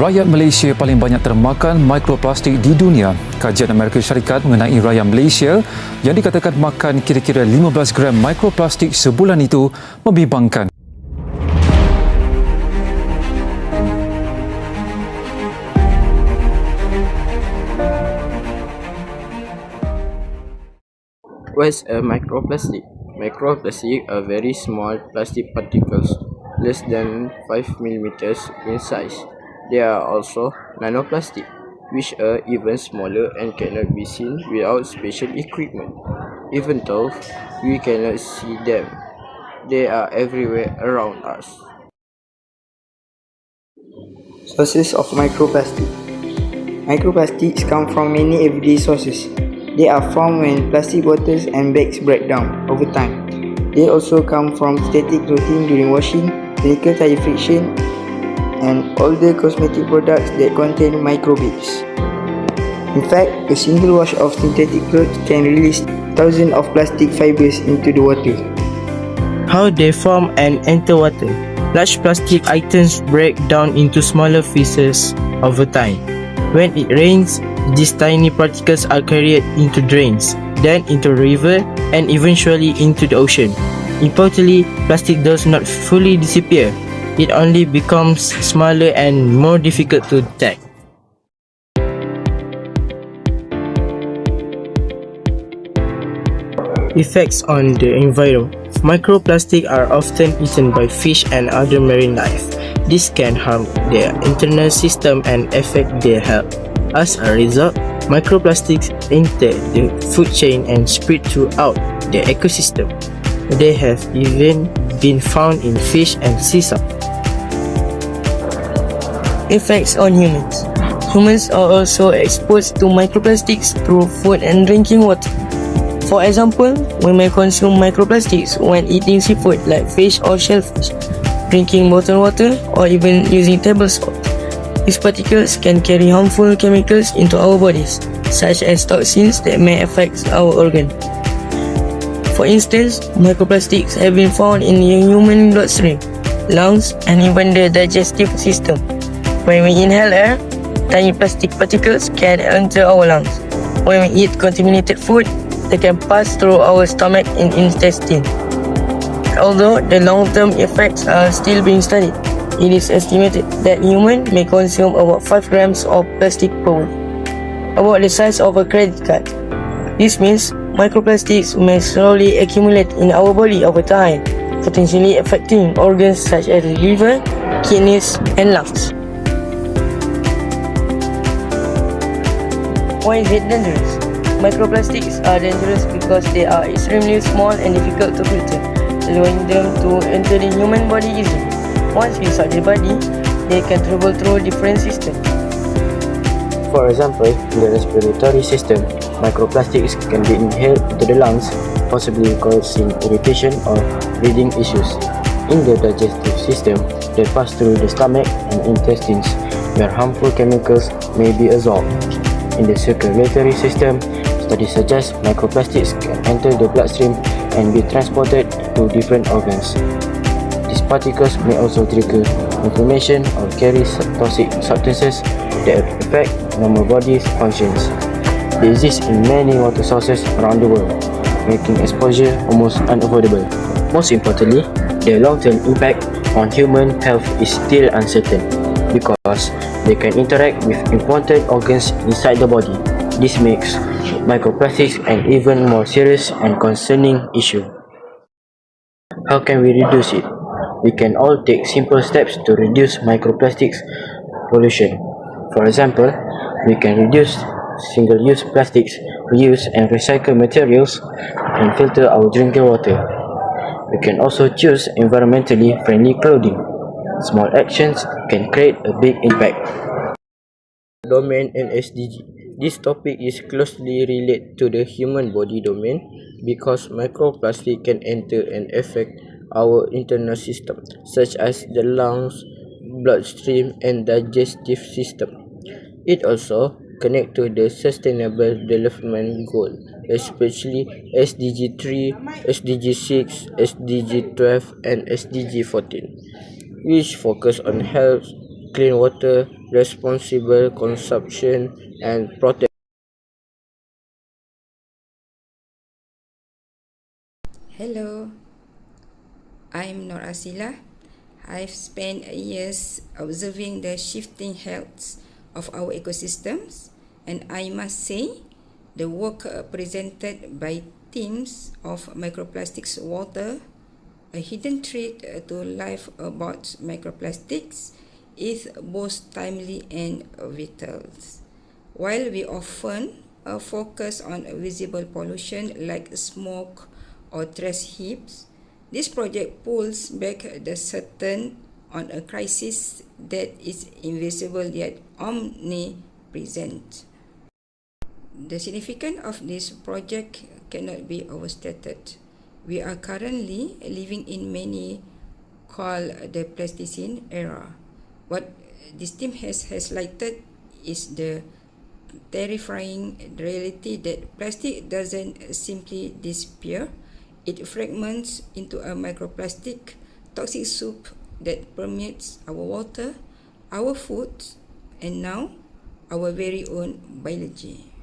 Rakyat Malaysia paling banyak termakan mikroplastik di dunia. Kajian Amerika Syarikat mengenai rakyat Malaysia yang dikatakan makan kira-kira 15 gram mikroplastik sebulan itu membimbangkan. What's a microplastic? Microplastics are very small plastic particles, less than 5 millimeters in size. They are also nanoplastic, which are even smaller and cannot be seen without special equipment. Even though we cannot see them, they are everywhere around us. Sources of microplastic. Microplastics come from many everyday sources. They are formed when plastic bottles and bags break down over time. They also come from static clothing during washing, chemical tire friction, and older cosmetic products that contain microbeads. In fact, a single wash of synthetic clothes can release thousands of plastic fibers into the water. How they form and enter water. Large plastic items break down into smaller pieces over time. When it rains, these tiny particles are carried into drains, then into a river, and eventually into the ocean. Importantly, plastic does not fully disappear. It only becomes smaller and more difficult to detect. Effects on the environment. Microplastics are often eaten by fish and other marine life. This can harm their internal system and affect their health. As a result, microplastics enter the food chain and spread throughout the ecosystem. They have even been found in fish and sea salt. Effects on humans. Humans are also exposed to microplastics through food and drinking water. For example, we may consume microplastics when eating seafood like fish or shellfish, drinking bottled water, or even using table salt. These particles can carry harmful chemicals into our bodies, such as toxins that may affect our organs. For instance, microplastics have been found in the human bloodstream, lungs, and even the digestive system. When we inhale air, tiny plastic particles can enter our lungs. When we eat contaminated food, they can pass through our stomach and intestine. Although the long-term effects are still being studied, it is estimated that humans may consume about 5 grams of plastic per week, about the size of a credit card. This means microplastics may slowly accumulate in our body over time, potentially affecting organs such as the liver, kidneys, and lungs. Why is it dangerous? Microplastics are dangerous because they are extremely small and difficult to filter, allowing them to enter the human body easily. Once inside the body, they can travel through different systems. For example, in the respiratory system, microplastics can be inhaled into the lungs, possibly causing irritation or breathing issues. In the digestive system, they pass through the stomach and intestines, where harmful chemicals may be absorbed. In the circulatory system, studies suggest microplastics can enter the bloodstream and be transported to different organs. These particles may also trigger inflammation or carry toxic substances that affect normal body functions. They exist in many water sources around the world, making exposure almost unavoidable. Most importantly, their long-term impact on human health is still uncertain because they can interact with important organs inside the body. This makes microplastics an even more serious and concerning issue. How can we reduce it? We can all take simple steps to reduce microplastics pollution. For example, we can reduce single-use plastics, reuse and recycle materials, and filter our drinking water. We can also choose environmentally friendly clothing. Small actions can create a big impact. Domain and SDG. This topic is closely related to the human body domain because microplastic can enter and affect our internal system, such as the lungs, bloodstream, and digestive system. It also connects to the Sustainable Development Goal, especially SDG 3, SDG 6, SDG 12, and SDG 14, which focus on health, clean water, responsible consumption, and protect. Hello, I'm Nur Asila. I've spent years observing the shifting health of our ecosystems, and I must say, the work presented by teams of Microplastics Water, a hidden thread to life about microplastics, is both timely and vital. While we often focus on visible pollution like smoke or trash heaps, this project pulls back the curtain on a crisis that is invisible yet omnipresent. The significance of this project cannot be overstated. We are currently living in many called the Pleistocene era. What this team has highlighted is the terrifying reality that plastic doesn't simply disappear, it fragments into a microplastic toxic soup that permeates our water, our food, and now our very own biology.